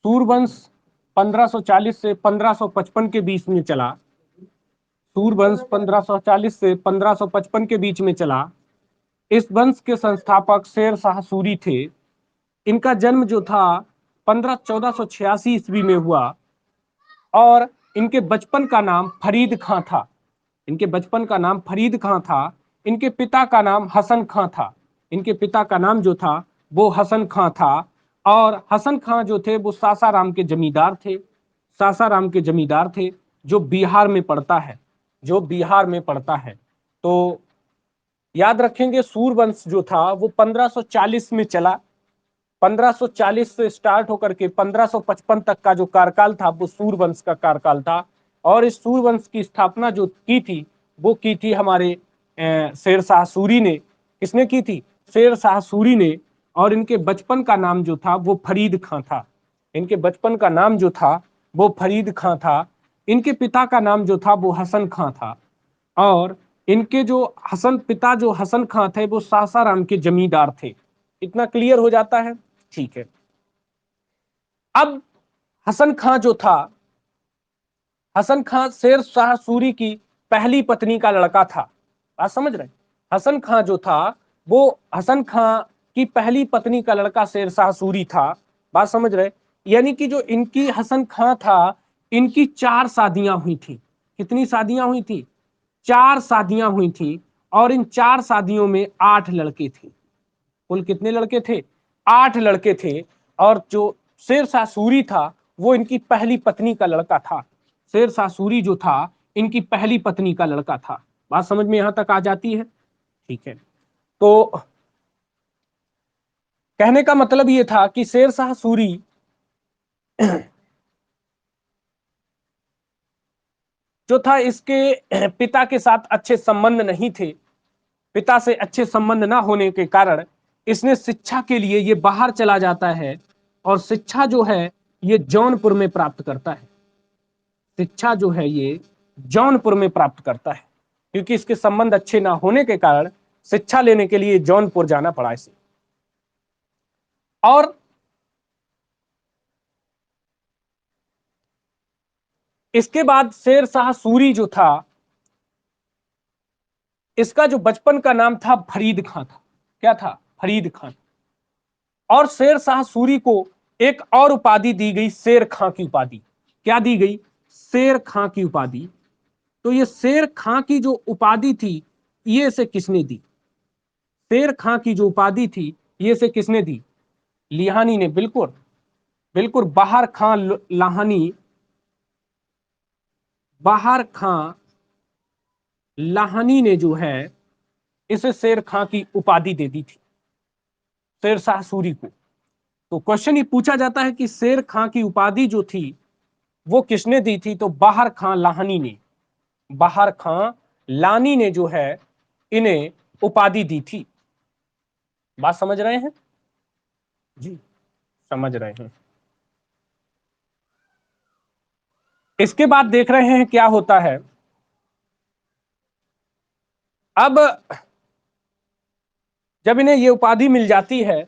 सूर्यवंश 1540 से 1555 के बीच में चला। सूर्यवंश 1540 से 1555 के बीच में चला। इस वंश के संस्थापक शेर शाह सूरी थे। इनका जन्म जो था 1486 ईस्वी में हुआ और इनके बचपन का नाम फरीद खां था। इनके बचपन का नाम फरीद खां था। इनके पिता का नाम हसन खां था। इनके पिता का नाम जो था वो हसन खां था। और हसन खां जो थे वो सासाराम के जमींदार थे। सासाराम के जमींदार थे जो बिहार में पड़ता है। जो बिहार में पड़ता है। तो याद रखेंगे सूर्यवंश जो था वो 1540 में चला। 1540 से स्टार्ट होकर के 1555 तक का जो कार्यकाल था वो सूर्यवंश का कार्यकाल था। और इस सूर्यवंश की स्थापना जो की थी वो की थी हमारे शेर शाह सूरी ने। किसने की थी? शेर शाह सूरी ने। और इनके बचपन का नाम जो था वो फरीद खां था। इनके बचपन का नाम जो था वो फरीद खां था। इनके पिता का नाम जो था वो हसन खां था। और इनके जो पिता जो हसन खां थे वो सासाराम के जमींदार थे। इतना क्लियर हो जाता है? ठीक है। अब हसन खां जो था, हसन खां शेर शाह सूरी की पहली पत्नी का लड़का था। बात समझ रहे? हसन खां जो था वो हसन खां की पहली पत्नी का लड़का शेर शाह सूरी था। बात समझ रहे? यानी कि जो इनकी हसन खां था, इनकी 4 शादियां हुई थी। कितनी शादियां हुई थी? 4 शादियां हुई थी। और इन 4 शादियों में 8 लड़के थे। कुल कितने लड़के थे? 8 लड़के थे। और जो शेर शाह सूरी था वो इनकी पहली पत्नी का लड़का था। शेर शाह सूरी जो था इनकी पहली पत्नी का लड़का था। बात समझ में यहां तक आ जाती है? ठीक है। तो कहने का मतलब ये था कि शेर शाह सूरी जो था इसके पिता के साथ अच्छे संबंध नहीं थे। पिता से अच्छे संबंध ना होने के कारण इसने शिक्षा के लिए ये बाहर चला जाता है। और शिक्षा जो है ये जौनपुर में प्राप्त करता है। शिक्षा जो है ये जौनपुर में प्राप्त करता है। क्योंकि इसके संबंध अच्छे ना होने के कारण शिक्षा लेने के लिए जौनपुर जाना पड़ा इसे। और इसके बाद शेर शाह सूरी जो था, इसका जो बचपन का नाम था फरीद खां था। क्या था? फरीद खां। और शेर शाह सूरी को एक और उपाधि दी गई, शेर खां की उपाधि। क्या दी गई? शेर खां की उपाधि। तो ये शेर खां की जो उपाधि थी ये इसे किसने दी? शेर खां की जो उपाधि थी ये इसे किसने दी? लिहानी ने। बिल्कुल बिल्कुल, बाहर खां लाहानी, बाहर खां लाहानी ने जो है इसे शेर खां की उपाधि दे दी थी, शेर शाह सूरी को। तो क्वेश्चन ये पूछा जाता है कि शेर खां की उपाधि जो थी वो किसने दी थी? तो बाहर खां लाहानी ने। बाहर खां लानी ने जो है इन्हें उपाधि दी थी। बात समझ रहे हैं? जी, समझ रहे हैं। इसके बाद देख रहे हैं क्या होता है। अब जब इन्हें ये उपाधि मिल जाती है,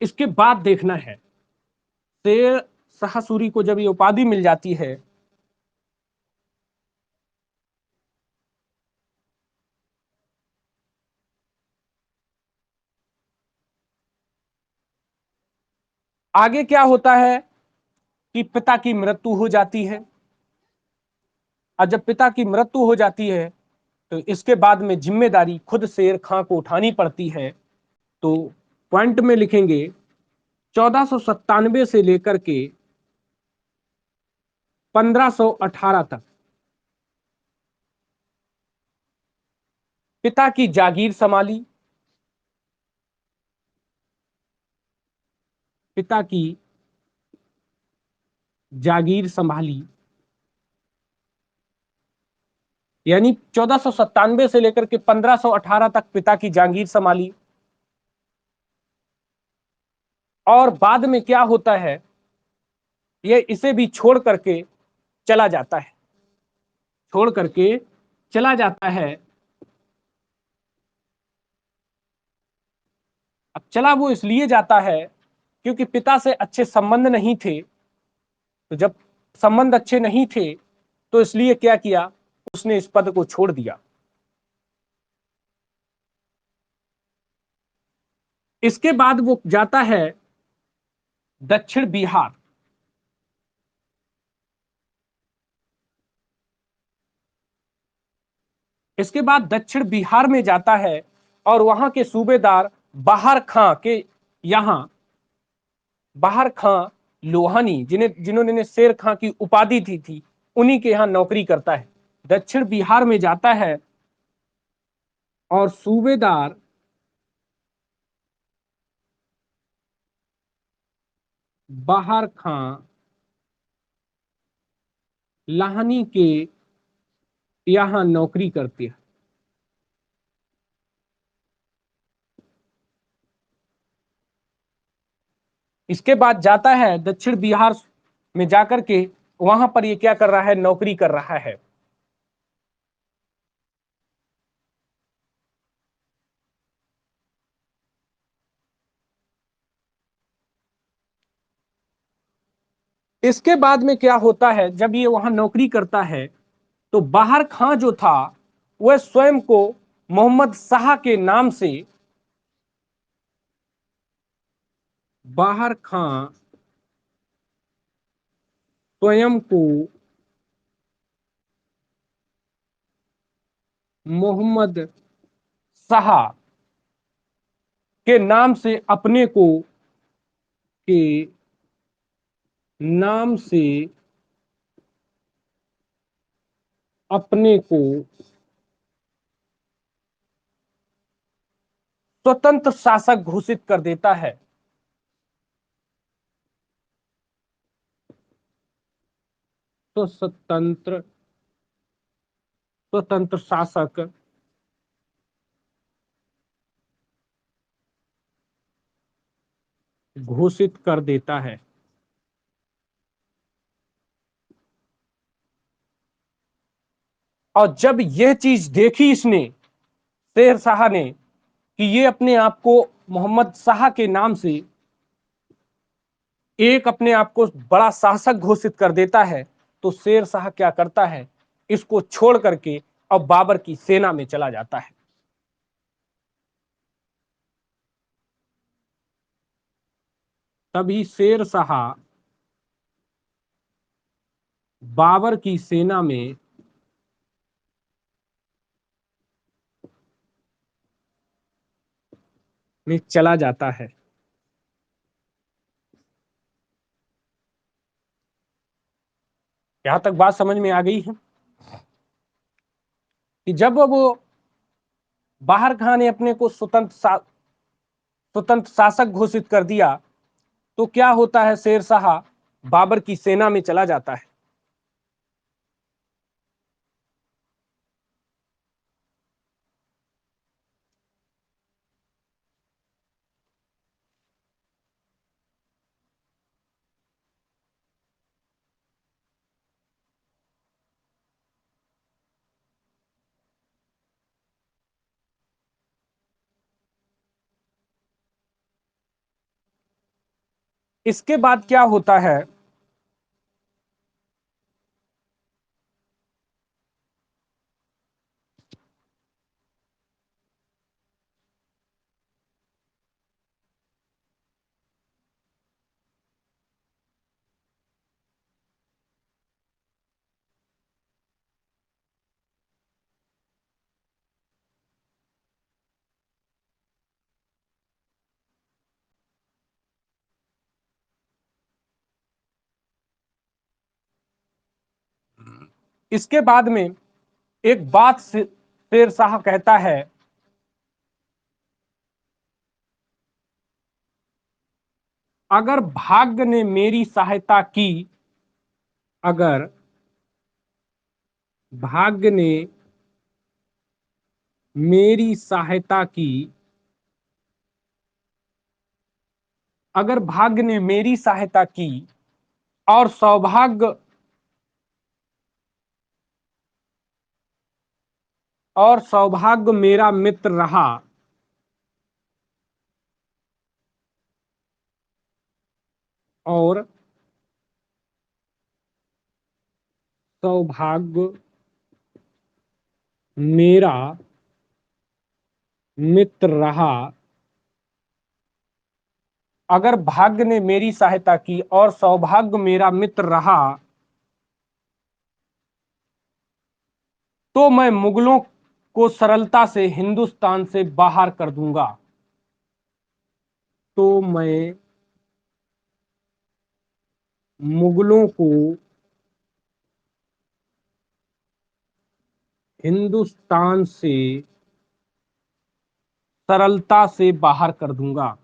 इसके बाद देखना है शेर शाह सूरी को जब ये उपाधि मिल जाती है, आगे क्या होता है कि पिता की मृत्यु हो जाती है। और जब पिता की मृत्यु हो जाती है तो इसके बाद में जिम्मेदारी खुद शेर खां को उठानी पड़ती है। तो पॉइंट में लिखेंगे 1497 से लेकर के 1518 तक पिता की जागीर संभाली। पिता की जागीर संभाली। यानी 1497 से लेकर के 1518 तक पिता की जागीर संभाली। और बाद में क्या होता है, ये इसे भी छोड़ करके चला जाता है। छोड़ करके चला जाता है। अब चला वो इसलिए जाता है क्योंकि पिता से अच्छे संबंध नहीं थे, तो जब संबंध अच्छे नहीं थे तो इसलिए क्या किया, उसने इस पद को छोड़ दिया। इसके बाद वो जाता है दक्षिण बिहार। इसके बाद दक्षिण बिहार में जाता है और वहां के सूबेदार बाहर खां के यहां, बाहर खां लोहानी, जिन्होंने शेर खां की उपाधि थी, उन्हीं के यहां नौकरी करता है। दक्षिण बिहार में जाता है और सूबेदार बाहर खां लाहनी के यहां नौकरी करते हैं। इसके बाद जाता है दक्षिण बिहार में जाकर के, वहां पर ये क्या कर रहा है, नौकरी कर रहा है। इसके बाद में क्या होता है, जब ये वहां नौकरी करता है तो बाहर खां जो था वह स्वयं को मोहम्मद शाह के नाम से, बाहर खां स्वयं को मोहम्मद शाह के नाम से, अपने को के नाम से अपने को स्वतंत्र शासक घोषित कर देता है। तो स्वतंत्र शासक घोषित कर देता है। और जब यह चीज देखी इसने, शेर शाह ने, कि ये अपने आप को मोहम्मद शाह के नाम से एक अपने आप को बड़ा शासक घोषित कर देता है, तो शेर शाह क्या करता है, इसको छोड़ करके अब बाबर की सेना में चला जाता है। तभी शेर शाह बाबर की सेना में चला जाता है। यहां तक बात समझ में आ गई है कि जब वो बाहर खां ने अपने को स्वतंत्र शासक घोषित कर दिया, तो क्या होता है, शेर शाह बाबर की सेना में चला जाता है। इसके बाद क्या होता है, इसके बाद में एक बात शेर शाह कहता है, अगर भाग्य ने मेरी सहायता की, अगर भाग्य ने मेरी सहायता की, अगर भाग्य ने मेरी सहायता की और सौभाग्य मेरा मित्र रहा, और सौभाग्य मेरा मित्र रहा। अगर भाग्य ने मेरी सहायता की और सौभाग्य मेरा मित्र रहा तो मैं मुगलों को सरलता से हिंदुस्तान से बाहर कर दूंगा। तो मैं मुगलों को हिंदुस्तान से सरलता से बाहर कर दूंगा।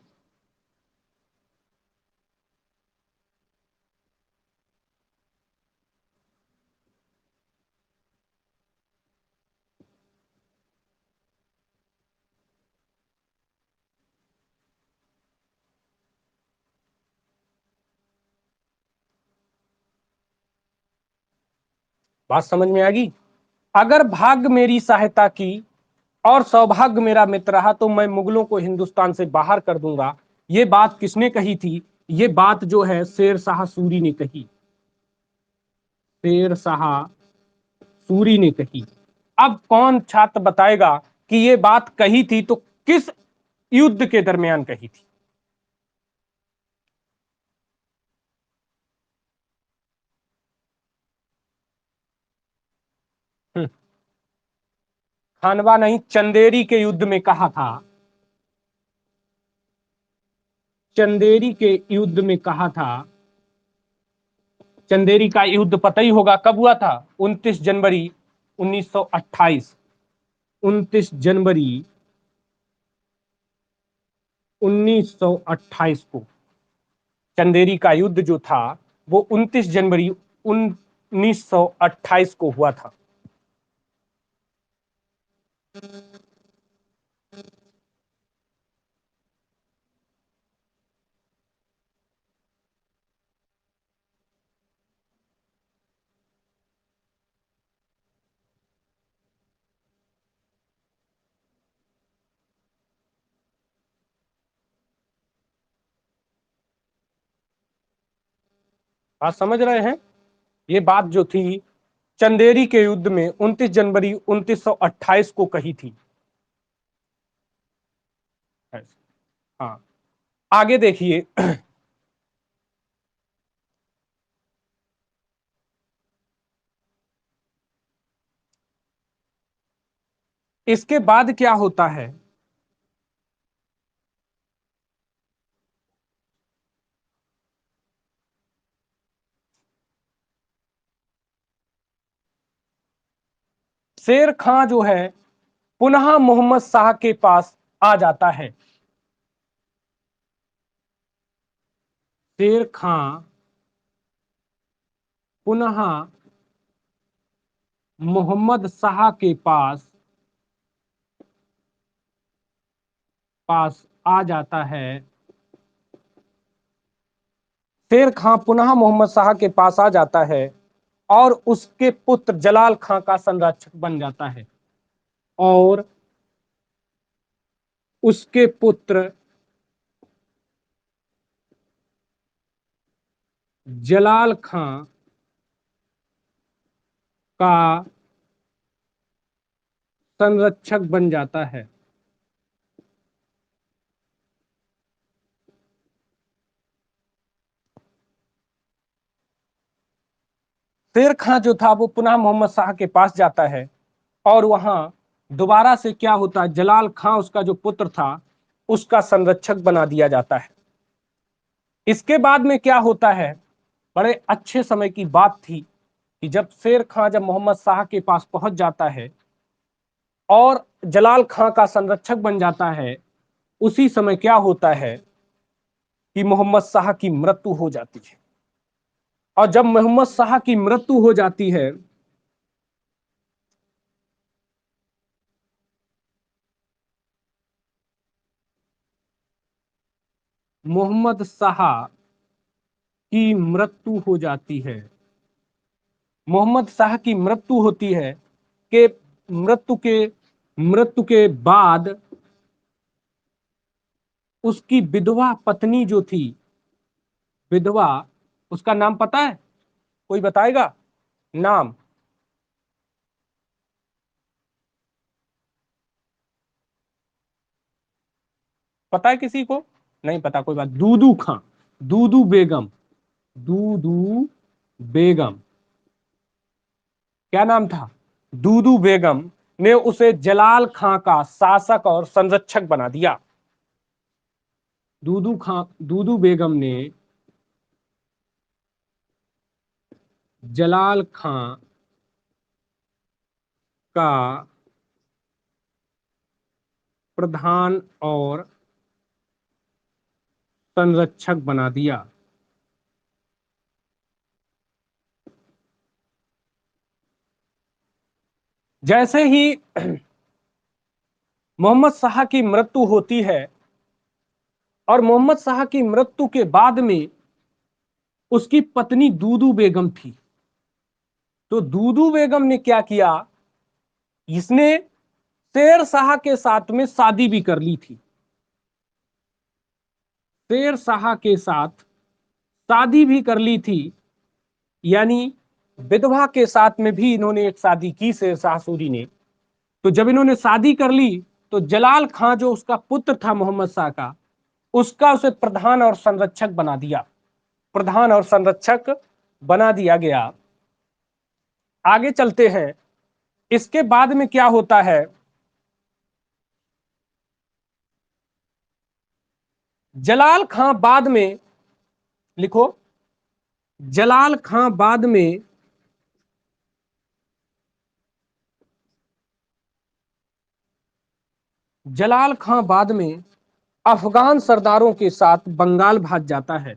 बात समझ में आ गई? अगर भाग्य मेरी सहायता की और सौभाग्य मेरा मित्र रहा तो मैं मुगलों को हिंदुस्तान से बाहर कर दूंगा। ये बात किसने कही थी? ये बात जो है शेर शाह सूरी ने कही। शेर शाह सूरी ने कही। अब कौन छात्र बताएगा कि ये बात कही थी तो किस युद्ध के दरमियान कही थी? खानवा नहीं, चंदेरी के युद्ध में कहा था। चंदेरी के युद्ध में कहा था। चंदेरी का युद्ध पता ही होगा कब हुआ था? 29 जनवरी 1928। 29 जनवरी 1928 को चंदेरी का युद्ध जो था वो 29 जनवरी 1928 को हुआ था। आप समझ रहे हैं? ये बात जो थी चंदेरी के युद्ध में 29 जनवरी 1928 को कही थी। हाँ, आगे देखिए। इसके बाद क्या होता है? शेर खां जो है पुनः मोहम्मद शाह के पास आ जाता है। शेर खां पुनः मोहम्मद शाह के पास आ जाता है। शेर खां पुनः मोहम्मद शाह के पास आ जाता है और उसके पुत्र जलाल खां का संरक्षक बन जाता है। और उसके पुत्र जलाल खां का संरक्षक बन जाता है। शेर खां जो था वो पुनः मोहम्मद शाह के पास जाता है और वहां दोबारा से क्या होता है, जलाल खां उसका जो पुत्र था उसका संरक्षक बना दिया जाता है। इसके बाद में क्या होता है, बड़े अच्छे समय की बात थी कि जब शेर खां जब मोहम्मद शाह के पास पहुंच जाता है और जलाल खां का संरक्षक बन जाता है, उसी समय क्या होता है कि मोहम्मद शाह की मृत्यु हो जाती है। और जब मोहम्मद शाह की मृत्यु हो जाती है मोहम्मद शाह की मृत्यु हो जाती है। मोहम्मद शाह की मृत्यु होती है कि मृत्यु के बाद उसकी विधवा पत्नी जो थी विधवा, उसका नाम पता है? कोई बताएगा नाम? पता है किसी को? नहीं पता, कोई बात। दूदू खां, दूदू बेगम, दूदू बेगम, क्या नाम था? दूदू बेगम ने उसे जलाल खां का शासक और संरक्षक बना दिया। दूदू बेगम ने जलाल खां का प्रधान और संरक्षक बना दिया। जैसे ही मोहम्मद शाह की मृत्यु होती है, और मोहम्मद शाह की मृत्यु के बाद में उसकी पत्नी दूदू बेगम थी, तो दूदू बेगम ने क्या किया, इसने शेर शाह के साथ में शादी भी कर ली थी। शेर शाह के साथ शादी भी कर ली थी, यानी विधवा के साथ में भी इन्होंने एक शादी की शेर शाह सूरी ने। तो जब इन्होंने शादी कर ली, तो जलाल खां जो उसका पुत्र था मोहम्मद शाह का, उसका उसे प्रधान और संरक्षक बना दिया, प्रधान और संरक्षक बना दिया गया। आगे चलते हैं, इसके बाद में क्या होता है। जलाल खां बाद में, लिखो, जलाल खां बाद में जलाल खां बाद में अफगान सरदारों के साथ बंगाल भाग जाता है।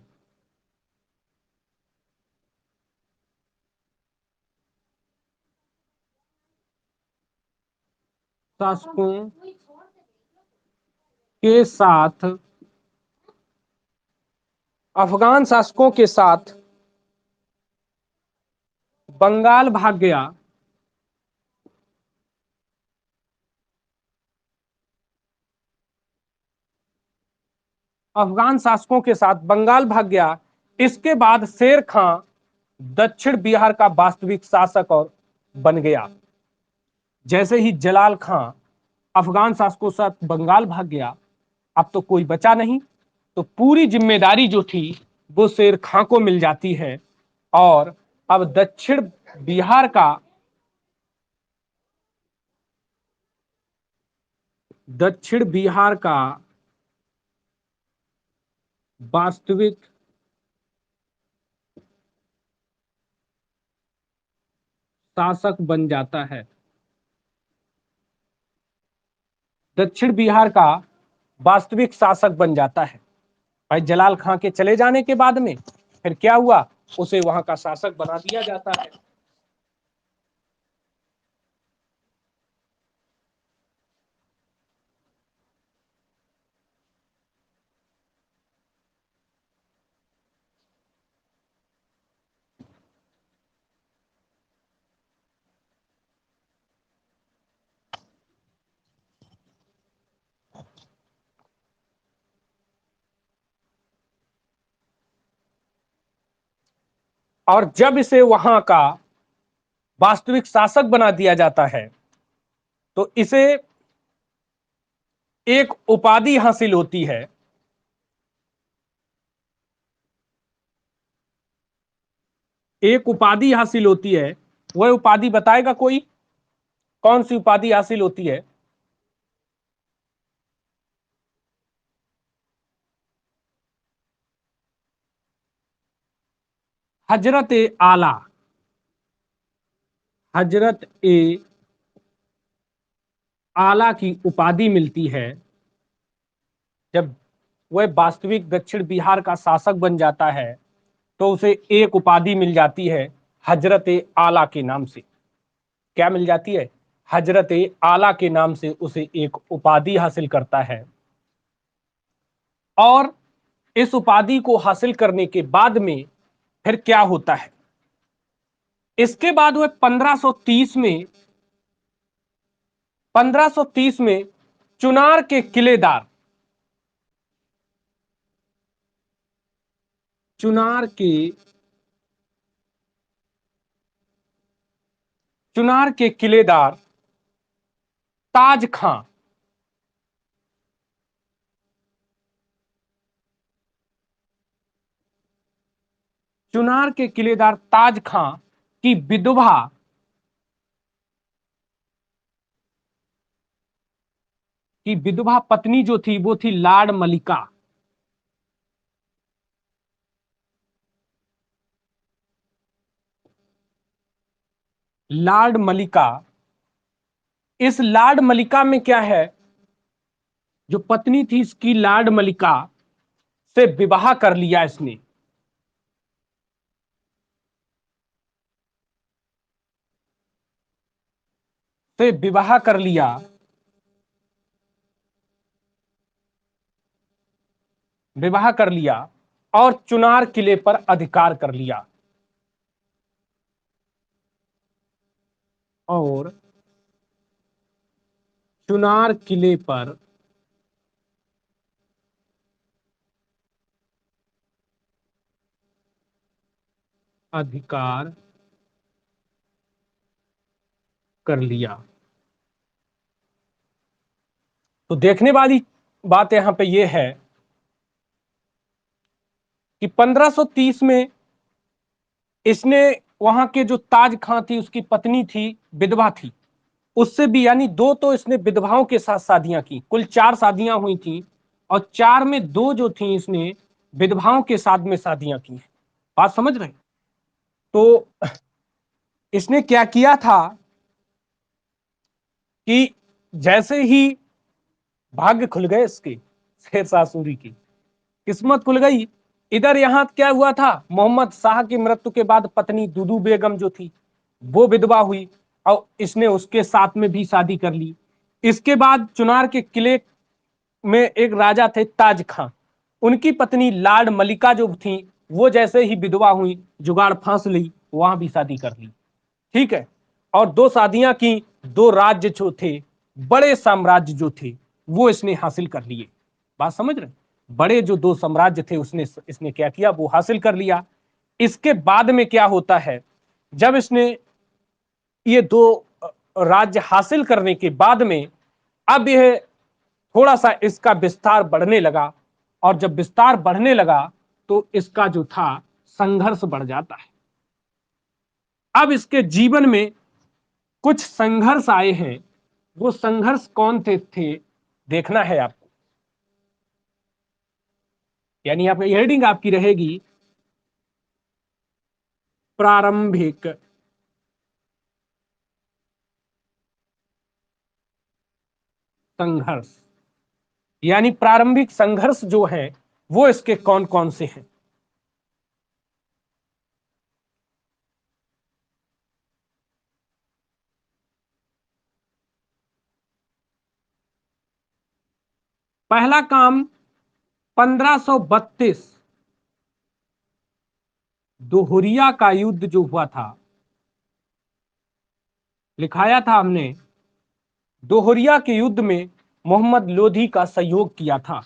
शासकों के साथ, अफगान शासकों के साथ बंगाल भाग गया। अफगान शासकों के साथ बंगाल भाग गया। इसके बाद शेर खां दक्षिण बिहार का वास्तविक शासक और बन गया। जैसे ही जलाल खां अफगान शासकों के साथ बंगाल भाग गया, अब तो कोई बचा नहीं, तो पूरी जिम्मेदारी जो थी वो शेर खां को मिल जाती है। और अब बिहार का दक्षिण बिहार का वास्तविक शासक बन जाता है। दक्षिण बिहार का वास्तविक शासक बन जाता है। भाई जलाल खां के चले जाने के बाद में फिर क्या हुआ, उसे वहां का शासक बना दिया जाता है। और जब इसे वहां का वास्तविक शासक बना दिया जाता है, तो इसे एक उपाधि हासिल होती है। एक उपाधि हासिल होती है। वह उपाधि बताएगा कोई, कौन सी उपाधि हासिल होती है? हजरत ए आला, हजरत ए आला की उपाधि मिलती है जब वह वास्तविक दक्षिण बिहार का शासक बन जाता है। तो उसे एक उपाधि मिल जाती है हजरत ए आला के नाम से। क्या मिल जाती है? हजरत ए आला के नाम से उसे एक उपाधि हासिल करता है। और इस उपाधि को हासिल करने के बाद में फिर क्या होता है, इसके बाद वह 1530 में चुनार के किलेदार, चुनार के किलेदार ताज खां चुनार के किलेदार ताज खां की विधवा पत्नी जो थी वो थी लाड मलिका। लाड मलिका। इस लाड मलिका में क्या है, जो पत्नी थी इसकी लाड मलिका से विवाह कर लिया इसने। से विवाह कर लिया विवाह कर लिया और चुनार किले पर अधिकार कर लिया। और चुनार किले पर अधिकार कर लिया। तो देखने वाली बात यहां पे यह है कि 1530 में इसने वहां के जो ताज खां थी उसकी पत्नी थी, विधवा थी, उससे भी, यानी दो तो इसने विधवाओं के साथ शादियां की, कुल 4 शादियां हुई थी और 4 में 2 जो थी इसने विधवाओं के साथ में शादियां की। बात समझ रहे? तो इसने क्या किया था कि जैसे ही भाग्य खुल गए इसके, शेरशाह सूरी की किस्मत खुल गई। इधर यहां क्या हुआ था, मोहम्मद शाह की मृत्यु के बाद पत्नी दुदू बेगम जो थी वो विधवा हुई और इसने उसके साथ में भी शादी कर ली। इसके बाद चुनार के किले में एक राजा थे ताज खां, उनकी पत्नी लाड मलिका जो थी वो जैसे ही विधवा हुई जुगाड़ फांस ली, वहां भी शादी कर ली। ठीक है। और 2 शादियां की, 2 राज्य जो थे, बड़े साम्राज्य जो थे वो इसने हासिल कर लिए। बात समझ रहे? बड़े जो 2 साम्राज्य थे उसने इसने क्या किया, वो हासिल कर लिया। इसके बाद में क्या होता है, जब इसने ये 2 राज्य हासिल करने के बाद में अब यह थोड़ा सा इसका विस्तार बढ़ने लगा, और जब विस्तार बढ़ने लगा तो इसका जो था संघर्ष बढ़ जाता है। अब इसके जीवन में कुछ संघर्ष आए हैं, वो संघर्ष कौन थे देखना है आपको। यानी आपका हेडिंग आपकी रहेगी प्रारंभिक संघर्ष। यानी प्रारंभिक संघर्ष जो है वो इसके कौन कौन से हैं। पहला काम 1532 दोहरिया का युद्ध जो हुआ था, लिखाया था हमने, दोहरिया के युद्ध में मोहम्मद लोधी का सहयोग किया था।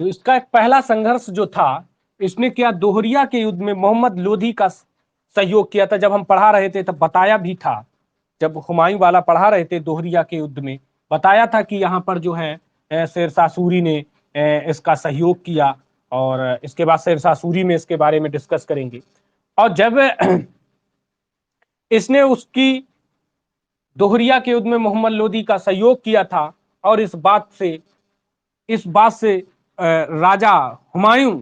तो इसका एक पहला संघर्ष जो था, इसने क्या, दोहरिया के युद्ध में मोहम्मद लोधी का सहयोग किया था। जब हम पढ़ा रहे थे तब बताया भी था, जब हुमायूं वाला पढ़ा रहे थे दोहरिया के युद्ध में, बताया था कि यहाँ पर जो है शेरशाह सूरी ने इसका सहयोग किया। और इसके बाद शेरशाह सूरी में इसके बारे में डिस्कस करेंगे। और जब इसने उसकी दोहरिया के युद्ध में मोहम्मद लोधी का सहयोग किया था और इस बात से राजा हुमायूं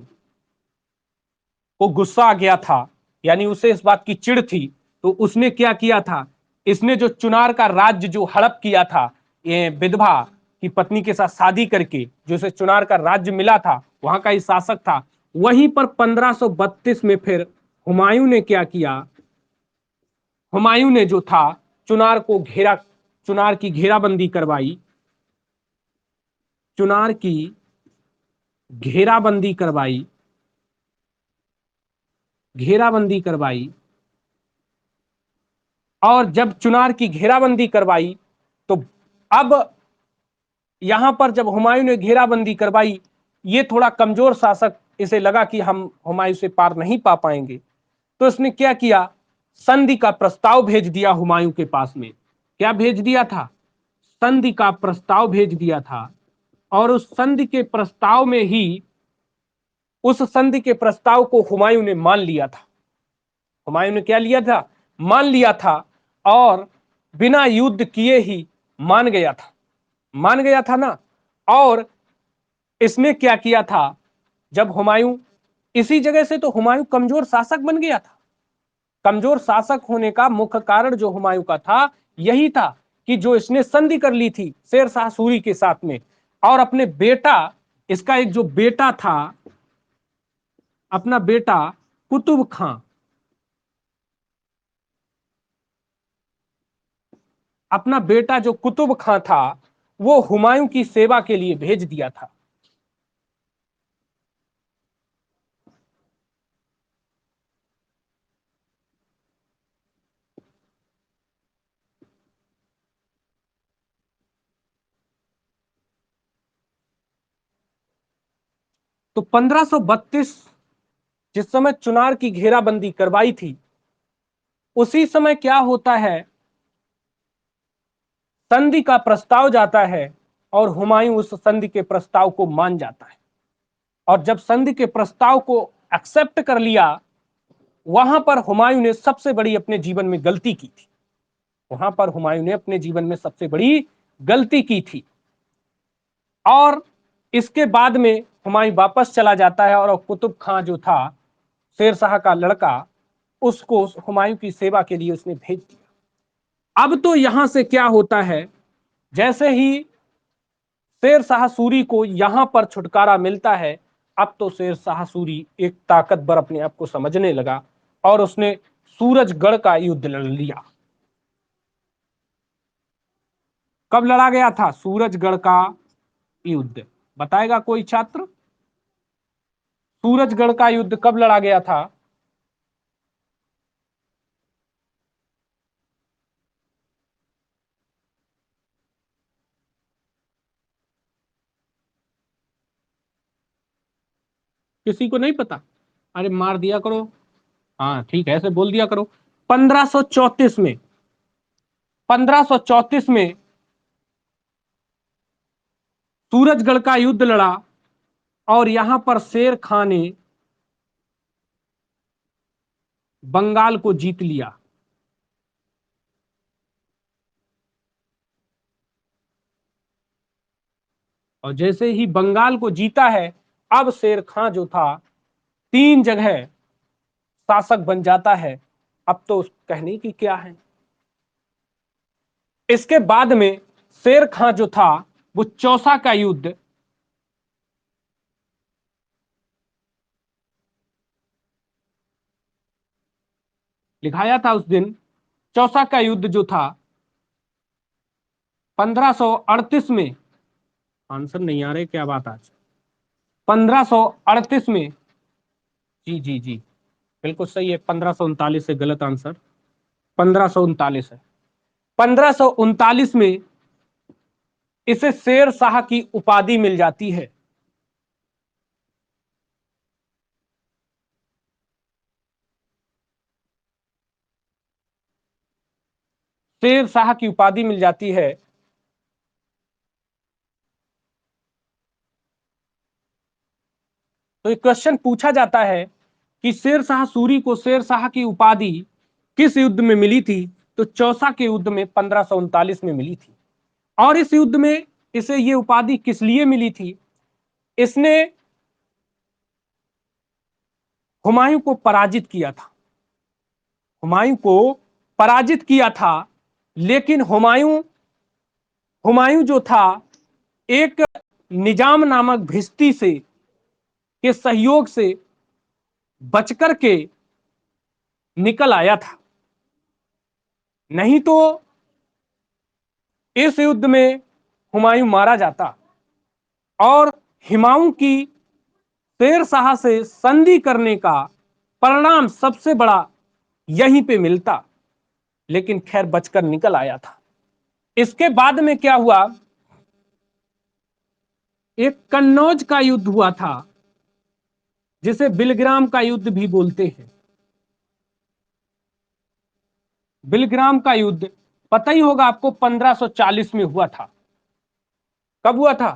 को गुस्सा आ गया था, यानी उसे इस बात की चिढ़ थी, तो उसने क्या किया था, इसने जो चुनार का राज्य जो हड़प किया था, ये विधवा की पत्नी के साथ शादी करके जो इसे चुनार का राज्य मिला था, वहां का ही शासक था, वहीं पर 1532 में फिर हुमायूं ने क्या किया, हुमायूं ने जो था चुनार की घेराबंदी करवाई, चुनार की घेराबंदी करवाई घेराबंदी करवाई, और जब चुनार की घेराबंदी करवाई तो अब यहां पर जब हुमायूं ने घेराबंदी करवाई, ये थोड़ा कमजोर शासक, इसे लगा कि हम हुमायूं से पार नहीं पा पाएंगे, तो इसने क्या किया, संधि का प्रस्ताव भेज दिया हुमायूं के पास में। क्या भेज दिया था, संधि का प्रस्ताव भेज दिया था। और उस संधि के प्रस्ताव में ही, उस संधि के प्रस्ताव को हुमायूं ने मान लिया था। हुमायूं ने क्या लिया था, मान लिया था, और बिना युद्ध किए ही मान गया था, मान गया था ना। और इसने क्या किया था, जब हुमायूं, इसी जगह से तो हुमायूं कमजोर शासक बन गया था। कमजोर शासक होने का मुख्य कारण जो हुमायूं का था, यही था कि जो इसने संधि कर ली थी शेर शाह सूरी के साथ में, और अपने बेटा, इसका एक जो बेटा था, अपना बेटा कुतुब खां, अपना बेटा जो कुतुब खां था, वो हुमायूं की सेवा के लिए भेज दिया था। तो 1532, जिस समय चुनार की घेराबंदी करवाई थी, उसी समय क्या होता है, संधि का प्रस्ताव जाता है, और हुमायूं उस संधि के प्रस्ताव को मान जाता है। और जब संधि के प्रस्ताव को एक्सेप्ट कर लिया, वहां पर हुमायूं ने सबसे बड़ी अपने जीवन में गलती की थी। वहां पर हुमायूं ने अपने जीवन में सबसे बड़ी गलती की थी। और इसके बाद में हुमायूं वापस चला जाता है, और कुतुब खां जो था शेर शाह का लड़का, उसको हुमायूं की सेवा के लिए उसने भेज दिया। अब तो यहां से क्या होता है, जैसे ही शेर शाह सूरी को यहां पर छुटकारा मिलता है, अब तो शेर शाह सूरी एक ताकतवर अपने आप को समझने लगा, और उसने सूरजगढ़ का युद्ध लड़ लिया। कब लड़ा गया था सूरजगढ़ का युद्ध, बताएगा कोई छात्र, सूरजगढ़ का युद्ध कब लड़ा गया था? किसी को नहीं पता? अरे मार दिया करो, हाँ ठीक है, ऐसे बोल दिया करो। 1534 में, 1534 में सूरजगढ़ का युद्ध लड़ा, और यहां पर शेर खां ने बंगाल को जीत लिया। और जैसे ही बंगाल को जीता है, अब शेर खां जो था 3 जगह शासक बन जाता है। अब तो कहने की क्या है। इसके बाद में शेर खां जो था, वो चौसा का युद्ध, लिखाया था उस दिन। चौसा का युद्ध जो था 1538 में, आंसर नहीं आ रहे क्या बात आज, 1538 में, जी जी जी, बिल्कुल सही है, 1539 से गलत आंसर, 1539 है। 1539 में इसे शेर शाह की उपाधि मिल जाती है। शेर शाह की उपाधि मिल जाती है। तो एक क्वेश्चन पूछा जाता है कि शेर शाह सूरी को शेर शाह की उपाधि किस युद्ध में मिली थी? तो चौसा के युद्ध में 1539 में मिली थी। और इस युद्ध में इसे ये उपाधि किस लिए मिली थी? इसने हुमायूं को पराजित किया था, हुमायूं को पराजित किया था। लेकिन हुमायूं हुमायूं जो था, एक निजाम नामक भिश्ती से के सहयोग से बचकर के निकल आया था। नहीं तो इस युद्ध में हुमायूं मारा जाता, और हुमायूं की शेर शाह से संधि करने का परिणाम सबसे बड़ा यहीं पे मिलता, लेकिन खैर बचकर निकल आया था। इसके बाद में क्या हुआ, एक कन्नौज का युद्ध हुआ था, जिसे बिलग्राम का युद्ध भी बोलते हैं। बिलग्राम का युद्ध पता ही होगा आपको, 1540 में हुआ था। कब हुआ था?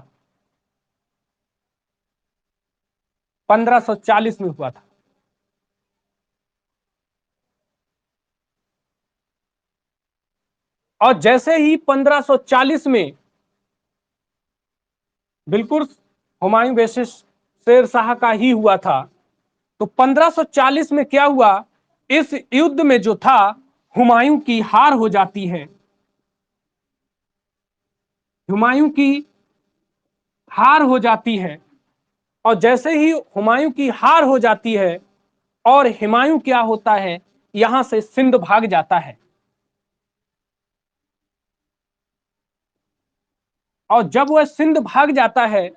1540 में हुआ था। और जैसे ही 1540 में बिल्कुल हुमायूं वर्सेस शेर शाह का ही हुआ था, तो 1540 में क्या हुआ, इस युद्ध में जो था हुमायूं की हार हो जाती है। हुमायूं की हार हो जाती है, और जैसे ही हुमायूं की हार हो जाती है, और हुमायूं क्या होता है, यहां से सिंध भाग जाता है। और जब वह सिंध भाग जाता है,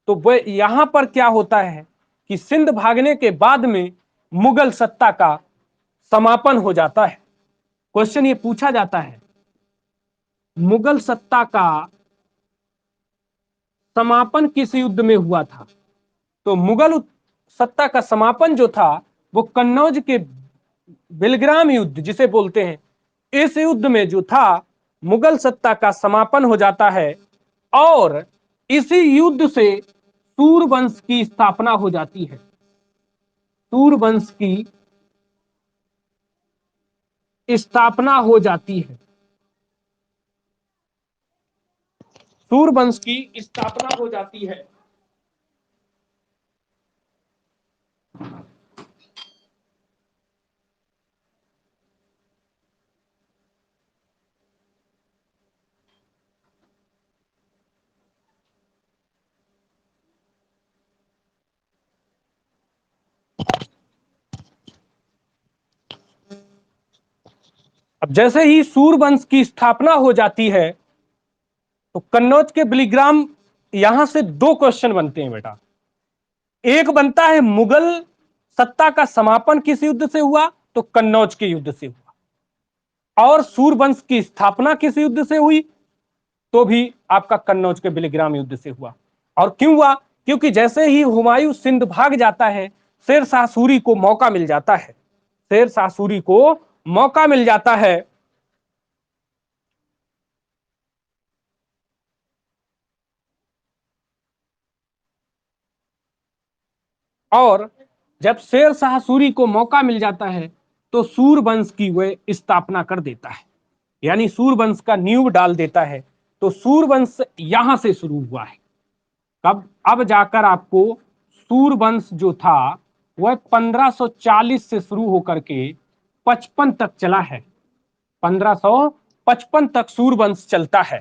तो वह यहां पर क्या होता है कि सिंध भागने के बाद में मुगल सत्ता का समापन हो जाता है। क्वेश्चन ये पूछा जाता है, मुगल सत्ता का समापन किस युद्ध में हुआ था? तो मुगल सत्ता का समापन जो था, वो कन्नौज के बिलग्राम युद्ध जिसे बोलते हैं, इस युद्ध में जो था मुगल सत्ता का समापन हो जाता है। और इसी युद्ध से सूरवंश की स्थापना हो जाती है। सूरवंश की स्थापना हो जाती है। सूरवंश की स्थापना हो जाती है। अब जैसे ही सूरवंश की स्थापना हो जाती है, तो कन्नौज के बिलीग्राम, यहां से दो क्वेश्चन बनते हैं बेटा। एक बनता है मुगल सत्ता का समापन किस युद्ध से हुआ, तो कन्नौज के युद्ध से हुआ। और सूरवंश की स्थापना किस युद्ध से हुई, तो भी आपका कन्नौज के बिलीग्राम युद्ध से हुआ। और क्यों हुआ? क्योंकि जैसे ही हुमायूं सिंध भाग जाता है, शेर शाह सूरी को मौका मिल जाता है। शेर शाह सूरी को मौका मिल जाता है। और जब शेर शाह सूरी को मौका मिल जाता है, तो सूरवंश की वह स्थापना कर देता है, यानी सूरवंश का नींव डाल देता है। तो सूरवंश यहां से शुरू हुआ है। कब? अब जाकर आपको सूरवंश जो था वह 1540 से शुरू होकर के 55 तक चला है। 1555 तक सूरवंश चलता है।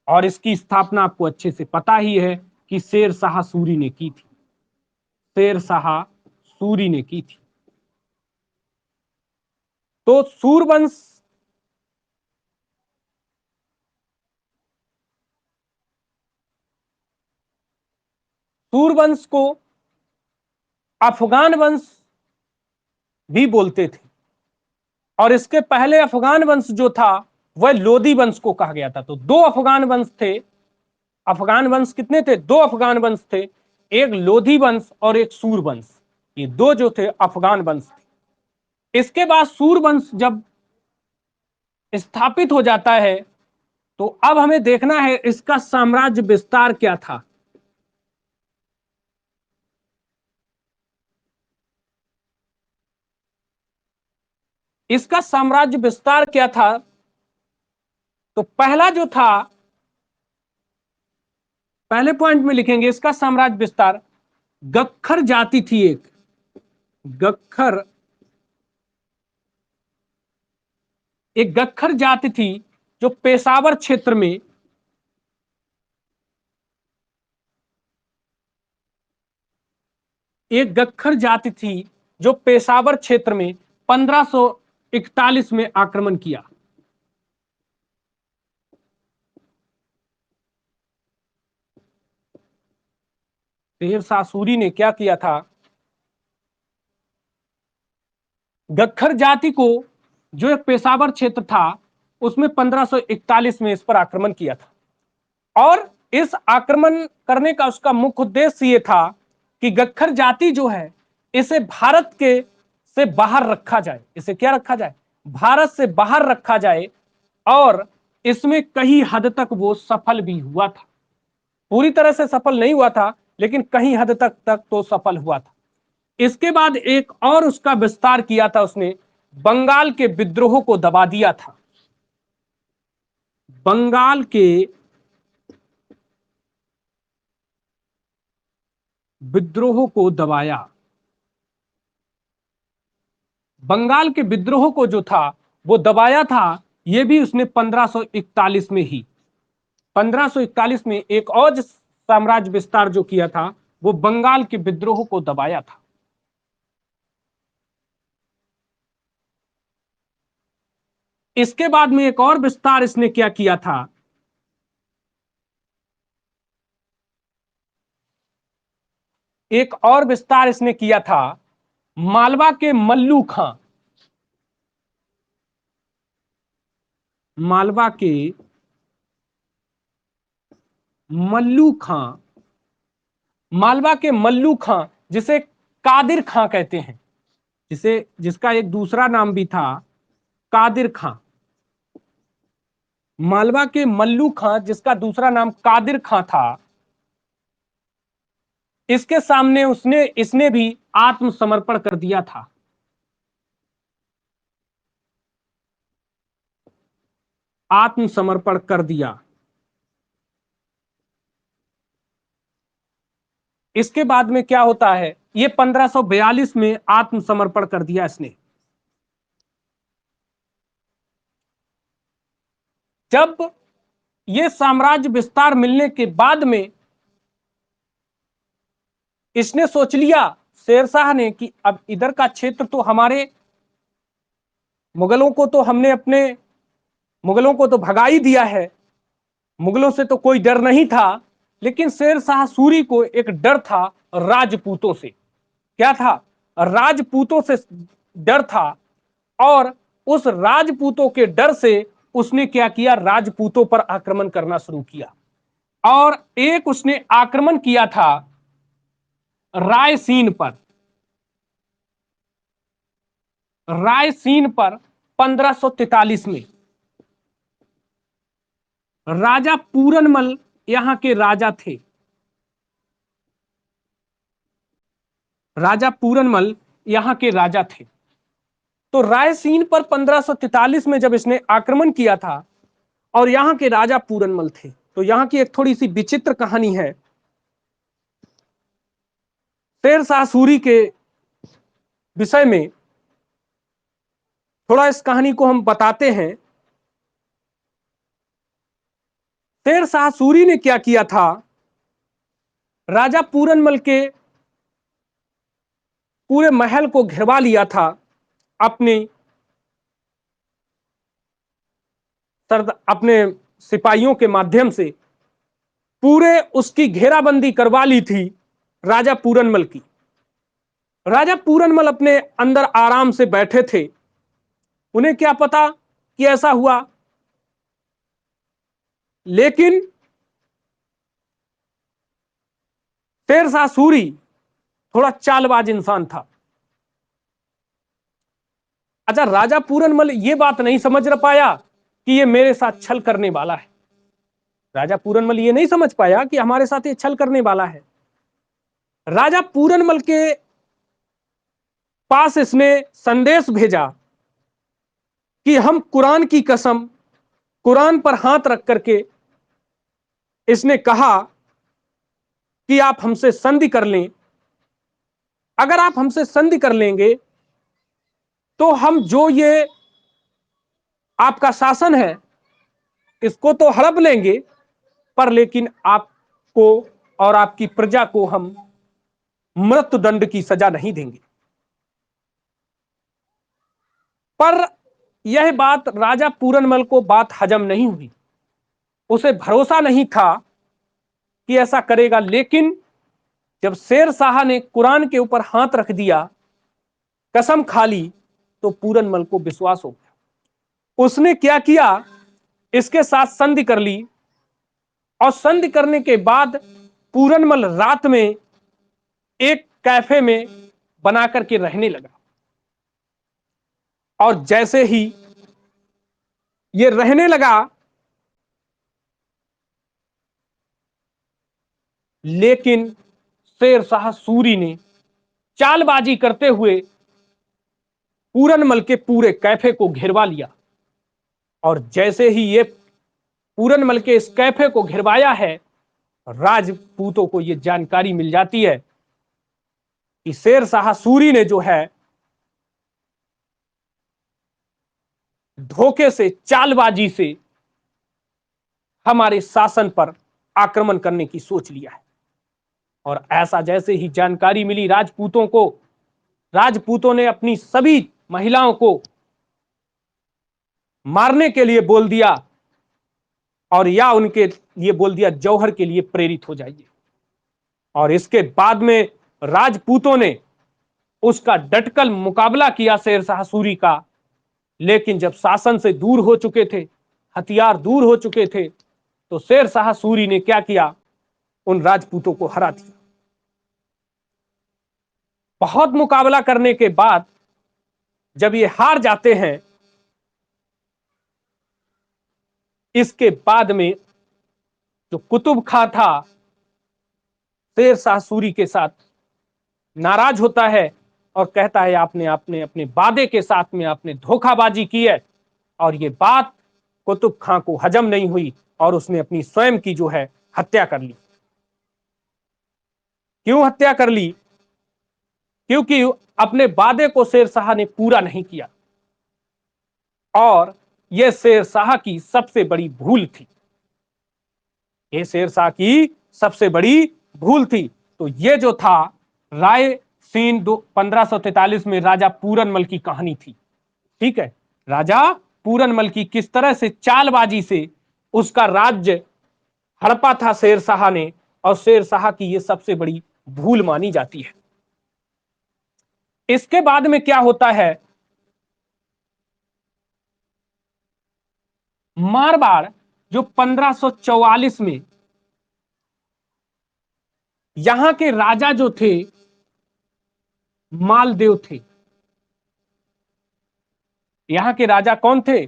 और इसकी स्थापना आपको अच्छे से पता ही है कि शेर शाह सूरी ने की थी। शेर शाह सूरी ने की थी। तो सूरवंश को अफगान वंश भी बोलते थे। और इसके पहले अफगान वंश जो था वह लोदी वंश को कहा गया था। तो दो अफगान वंश थे। अफगान वंश कितने थे? दो अफगान वंश थे, एक लोधी वंश और एक सूर वंश। ये दो जो थे अफगान वंश थे। इसके बाद सूर वंश जब स्थापित हो जाता है, तो अब हमें देखना है इसका साम्राज्य विस्तार क्या था। इसका साम्राज्य विस्तार क्या था? तो पहला जो था, पहले पॉइंट में लिखेंगे इसका साम्राज्य विस्तार। गक्खर जाति थी एक। गक्खर, एक गक्खर जाति थी जो पेशावर क्षेत्र में, एक गक्खर जाति थी जो पेशावर क्षेत्र में 1541 में आक्रमण किया। शेर शाह सूरी ने क्या किया था? गख्खर जाति को, जो एक पेशावर क्षेत्र था, उसमें 1541 में इस पर आक्रमण किया था। और इस आक्रमण करने का उसका मुख्य उद्देश्य ये था कि गख्खर जाति जो है, इसे भारत के से बाहर रखा जाए। इसे क्या रखा जाए? भारत से बाहर रखा जाए। और इसमें कई हद तक वो सफल भी हुआ था। पूरी तरह से सफल नहीं हुआ था, लेकिन कहीं हद तक तो सफल हुआ था। इसके बाद एक और उसका विस्तार किया था उसने, बंगाल के विद्रोह को दबा दिया था। बंगाल के विद्रोह को दबाया। बंगाल के विद्रोह को जो था वो दबाया था, ये भी उसने 1541 में ही। 1541 में एक और साम्राज्य विस्तार जो किया था, वो बंगाल के विद्रोह को दबाया था। इसके बाद में एक और विस्तार इसने क्या किया था, एक और विस्तार इसने किया था मालवा के मल्लू खां। मालवा के मल्लू खां, मालवा के मल्लू खां, जिसे कादिर खां कहते हैं, जिसका एक दूसरा नाम भी था कादिर खां। मालवा के मल्लू खां, जिसका दूसरा नाम कादिर खां था, इसके सामने इसने भी आत्मसमर्पण कर दिया था। आत्मसमर्पण कर दिया। इसके बाद में क्या होता है, ये 1542 में आत्मसमर्पण कर दिया इसने। जब ये साम्राज्य विस्तार मिलने के बाद में इसने सोच लिया शेरशाह ने कि अब इधर का क्षेत्र तो हमारे, मुगलों को तो हमने अपने, मुगलों को तो भगा ही दिया है, मुगलों से तो कोई डर नहीं था। लेकिन शेरशाह सूरी को एक डर था राजपूतों से। क्या था? राजपूतों से डर था। और उस राजपूतों के डर से उसने क्या किया, राजपूतों पर आक्रमण करना शुरू किया। और एक उसने आक्रमण किया था रायसीन पर। रायसीन पर 1543 में राजा पूरनमल यहां के राजा थे। राजा पूरनमल यहां के राजा थे। तो रायसीन पर 1543 में जब इसने आक्रमण किया था और यहां के राजा पूरनमल थे, तो यहां की एक थोड़ी सी विचित्र कहानी है। शेरशाह सूरी के विषय में थोड़ा इस कहानी को हम बताते हैं। शेरशाह सूरी ने क्या किया था, राजा पूरनमल के पूरे महल को घिरवा लिया था अपने अपने सिपाहियों के माध्यम से। पूरे उसकी घेराबंदी करवा ली थी राजा पूरनमल की। राजा पूरनमल अपने अंदर आराम से बैठे थे। उन्हें क्या पता कि ऐसा हुआ। लेकिन शेरशाह सूरी थोड़ा चालबाज इंसान था। अच्छा, राजा पूरनमल यह बात नहीं समझ पाया कि ये मेरे साथ छल करने वाला है। राजा पूरनमल ये नहीं समझ पाया कि हमारे साथ ये छल करने वाला है। राजा पूरनमल के पास इसने संदेश भेजा कि हम कुरान की कसम, कुरान पर हाथ रख करके इसने कहा कि आप हमसे संधि कर लें। अगर आप हमसे संधि कर लेंगे तो हम जो ये आपका शासन है इसको तो हड़प लेंगे, पर लेकिन आपको और आपकी प्रजा को हम मृत्युदंड की सजा नहीं देंगे। पर यह बात राजा पूरनमल को बात हजम नहीं हुई। उसे भरोसा नहीं था कि ऐसा करेगा। लेकिन जब शेरशाह ने कुरान के ऊपर हाथ रख दिया, कसम खा ली तो पूरनमल को विश्वास हो गया। उसने क्या किया, इसके साथ संधि कर ली, और संधि करने के बाद पूरनमल रात में एक कैफे में बना करके रहने लगा। और जैसे ही ये रहने लगा, लेकिन शेरशाह सूरी ने चालबाजी करते हुए पूरनमल के पूरे कैफे को घेरवा लिया। और जैसे ही ये पूरनमल के इस कैफे को घेरवाया है, राजपूतों को यह जानकारी मिल जाती है कि शेरशाह सूरी ने जो है धोखे से, चालबाजी से हमारे शासन पर आक्रमण करने की सोच लिया है। और ऐसा जैसे ही जानकारी मिली राजपूतों को, राजपूतों ने अपनी सभी महिलाओं को मारने के लिए बोल दिया, और या उनके लिए बोल दिया जौहर के लिए प्रेरित हो जाइए। और इसके बाद में राजपूतों ने उसका डटकर मुकाबला किया शेरशाह सूरी का। लेकिन जब शासन से दूर हो चुके थे, हथियार दूर हो चुके थे, तो शेरशाह सूरी ने क्या किया, उन राजपूतों को हरा दिया। बहुत मुकाबला करने के बाद जब ये हार जाते हैं, इसके बाद में जो कुतुब खां था शेरशाह सूरी के साथ नाराज होता है और कहता है आपने आपने अपने वादे के साथ में आपने धोखाबाजी की है। और ये बात कुतुब खां को हजम नहीं हुई और उसने अपनी स्वयं की जो है हत्या कर ली। क्यों हत्या कर ली? क्योंकि अपने वादे को शेरशाह ने पूरा नहीं किया, और यह शेरशाह की सबसे बड़ी भूल थी। यह शेरशाह की सबसे बड़ी भूल थी। तो यह जो था राय सीन 1543 में राजा पूरनमल की कहानी थी। ठीक है, राजा पूरनमल की किस तरह से चालबाजी से उसका राज्य हड़पा था शेरशाह ने, और शेरशाह की यह सबसे बड़ी भूल मानी जाती है। इसके बाद में क्या होता है, मारवाड़ जो 1544 में यहां के राजा जो थे मालदेव थे। यहां के राजा कौन थे?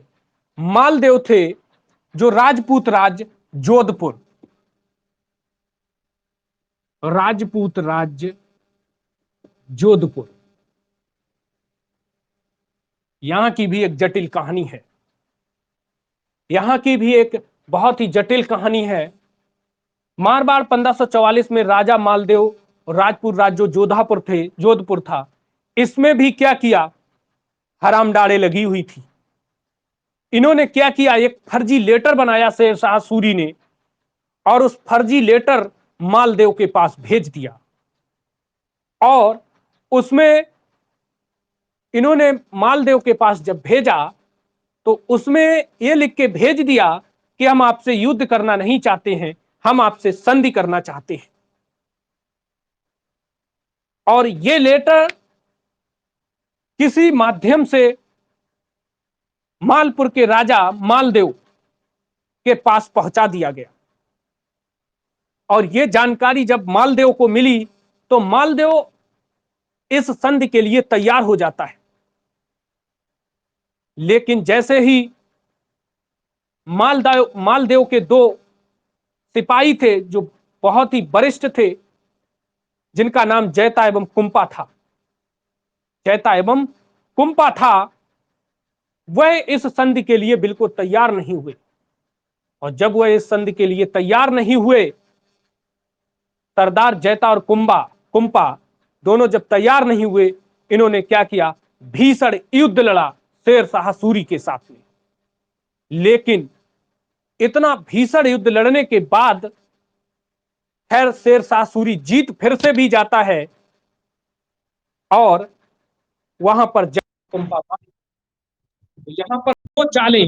मालदेव थे, जो राजपूत राज्य जोधपुर, राजपूत राज्य जोधपुर, यहां की भी एक जटिल कहानी है। यहां की भी एक बहुत ही जटिल कहानी है। मारवाड़ 1544 में राजा मालदेव और राजपूत राज्य जो जोधापुर थे, जोधपुर था, इसमें भी क्या किया, हरामडाड़े लगी हुई थी। इन्होंने क्या किया, एक फर्जी लेटर बनाया शेरशाह सूरी ने, और उस फर्जी लेटर मालदेव के पास भेज दिया। और उसमें इन्होंने मालदेव के पास जब भेजा, तो उसमें यह लिख के भेज दिया कि हम आपसे युद्ध करना नहीं चाहते हैं, हम आपसे संधि करना चाहते हैं। और यह लेटर किसी माध्यम से मालपुर के राजा मालदेव के पास पहुंचा दिया गया। और यह जानकारी जब मालदेव को मिली, तो मालदेव इस संधि के लिए तैयार हो जाता है। लेकिन जैसे ही मालदेव के दो सिपाही थे जो बहुत ही वरिष्ठ थे, जिनका नाम जैता एवं कुंपा था, जैता एवं कुंपा था, वह इस संधि के लिए बिल्कुल तैयार नहीं हुए। और जब वह इस संधि के लिए तैयार नहीं हुए, सरदार जैता और कुंपा दोनों जब तैयार नहीं हुए, इन्होंने क्या किया, भीषण युद्ध लड़ा शेरशाह सूरी के साथ में। लेकिन इतना भीषण युद्ध लड़ने के बाद खैर शेरशाह सूरी जीत फिर से भी जाता है, और वहां पर कुंपा, यहां पर दो चालें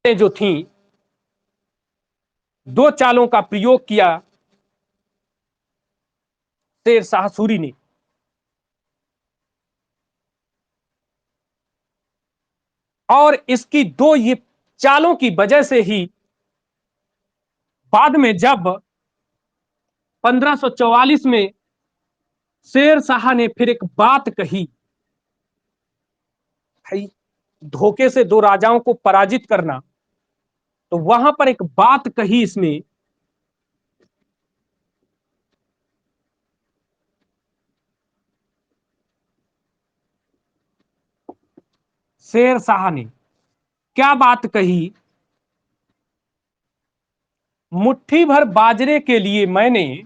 जो थी, दो चालों का प्रयोग किया शेरशाह सूरी ने। और इसकी दो ये चालों की वजह से ही बाद में जब 1544 में शेर शाह ने फिर एक बात कही, भाई धोखे से दो राजाओं को पराजित करना, तो वहां पर एक बात कही इसने, शेर शाह ने क्या बात कही, मुट्ठी भर बाजरे के लिए मैंने,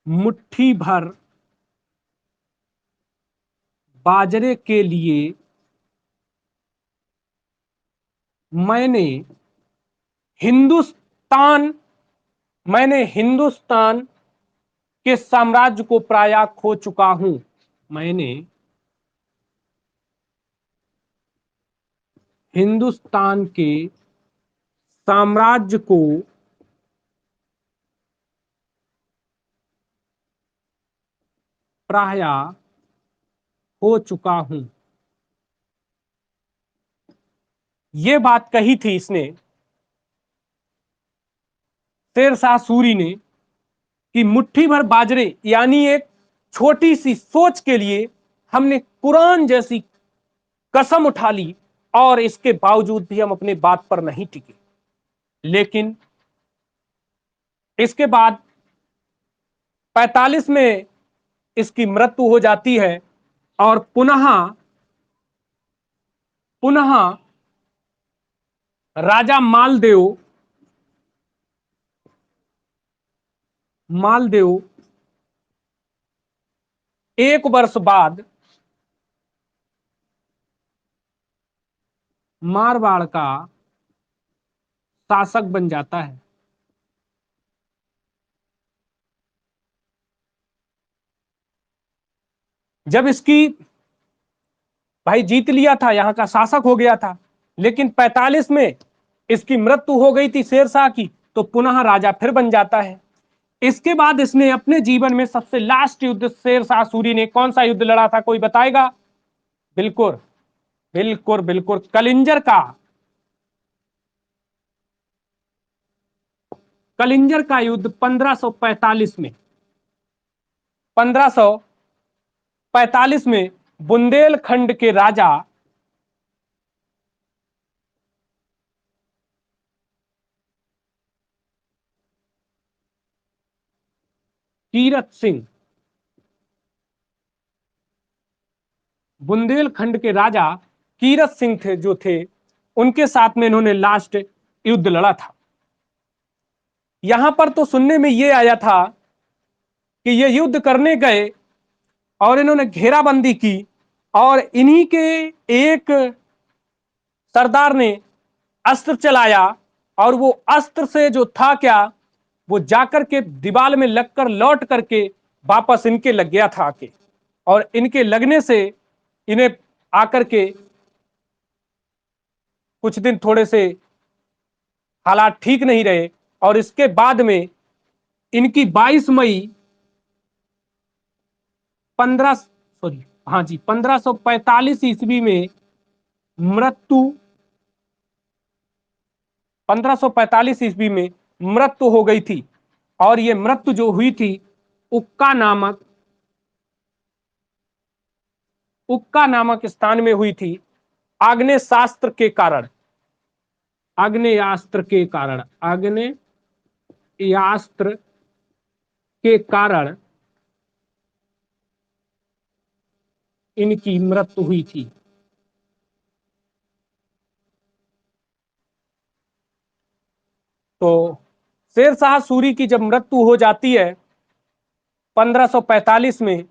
मुट्ठी भर बाजरे के लिए मैंने हिंदुस्तान, मैंने हिंदुस्तान के साम्राज्य को प्राय खो चुका हूं, मैंने हिंदुस्तान के साम्राज्य को प्राय हो चुका हूं। ये बात कही थी इसने, शेर शाह सूरी ने, कि मुट्ठी भर बाजरे यानी एक छोटी सी सोच के लिए हमने कुरान जैसी कसम उठा ली और इसके बावजूद भी हम अपने बात पर नहीं टिके। लेकिन इसके बाद 45 में इसकी मृत्यु हो जाती है और पुनः पुनः राजा मालदेव, मालदेव एक वर्ष बाद मारवाड़ का शासक बन जाता है। जब इसकी, भाई जीत लिया था, यहां का शासक हो गया था, लेकिन 45 में इसकी मृत्यु हो गई थी शेरशाह की, तो पुनः राजा फिर बन जाता है। इसके बाद इसने अपने जीवन में सबसे लास्ट युद्ध शेरशाह सूरी ने कौन सा युद्ध लड़ा था, कोई बताएगा? बिल्कुल बिल्कुल बिल्कुल, कलिंजर का, कलिंजर का युद्ध 1545 में, 1545 में बुंदेलखंड के राजा कीरत सिंह, बुंदेलखंड के राजा कीरत सिंह थे जो थे, उनके साथ में इन्होंने लास्ट युद्ध लड़ा था। यहां पर तो सुनने में यह आया था कि ये युद्ध करने गए और इन्होंने घेराबंदी की और इन्हीं के एक सरदार ने अस्त्र चलाया और वो अस्त्र से जो था क्या, वो जाकर के दीवार में लगकर लौट करके वापस इनके लग गया था आके, और इनके लगने से इन्हें आकर के कुछ दिन थोड़े से हालात ठीक नहीं रहे और इसके बाद में इनकी 22 मई 15 सॉरी हाँ जी 1545 ईस्वी में मृत्यु, 1545 ईस्वी में मृत्यु हो गई थी। और ये मृत्यु जो हुई थी उक्का नामक स्थान में हुई थी, आग्नेय शास्त्र के कारण, आग्नेयास्त्र के कारण, आग्नेयास्त्र के कारण इनकी मृत्यु हुई थी। तो शेरशाह सूरी की जब मृत्यु हो जाती है 1545 में,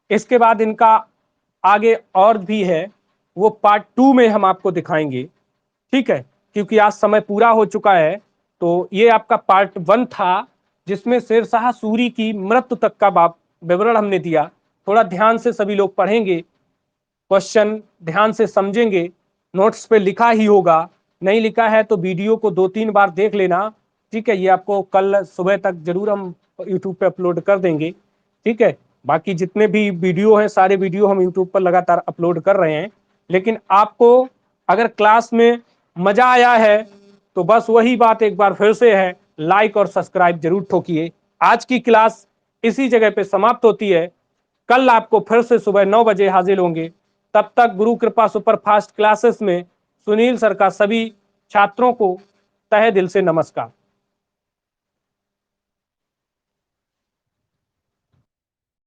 इसके बाद इनका आगे और भी है, वो पार्ट 2 में हम आपको दिखाएंगे, ठीक है, क्योंकि आज समय पूरा हो चुका है। तो ये आपका पार्ट 1 था जिसमें शेरशाह सूरी की मृत्यु तक का विवरण हमने दिया। थोड़ा ध्यान से सभी लोग पढ़ेंगे, क्वेश्चन ध्यान से समझेंगे, नोट्स पे लिखा ही होगा, नहीं लिखा है तो वीडियो को 2-3 बार देख लेना, ठीक है। ये आपको कल सुबह तक जरूर हम यूट्यूब पे अपलोड कर देंगे, ठीक है। बाकी जितने भी वीडियो हैं सारे वीडियो हम यूट्यूब पर लगातार अपलोड कर रहे हैं। लेकिन आपको अगर क्लास में मजा आया है तो बस वही बात एक बार फिर से है, लाइक और सब्सक्राइब जरूर ठोकिए। आज की क्लास इसी जगह पे समाप्त होती है। कल आपको फिर से सुबह 9 बजे हाजिर होंगे। तब तक गुरु कृपा सुपरफास्ट क्लासेस में सुनील सर का सभी छात्रों को तहे दिल से नमस्कार।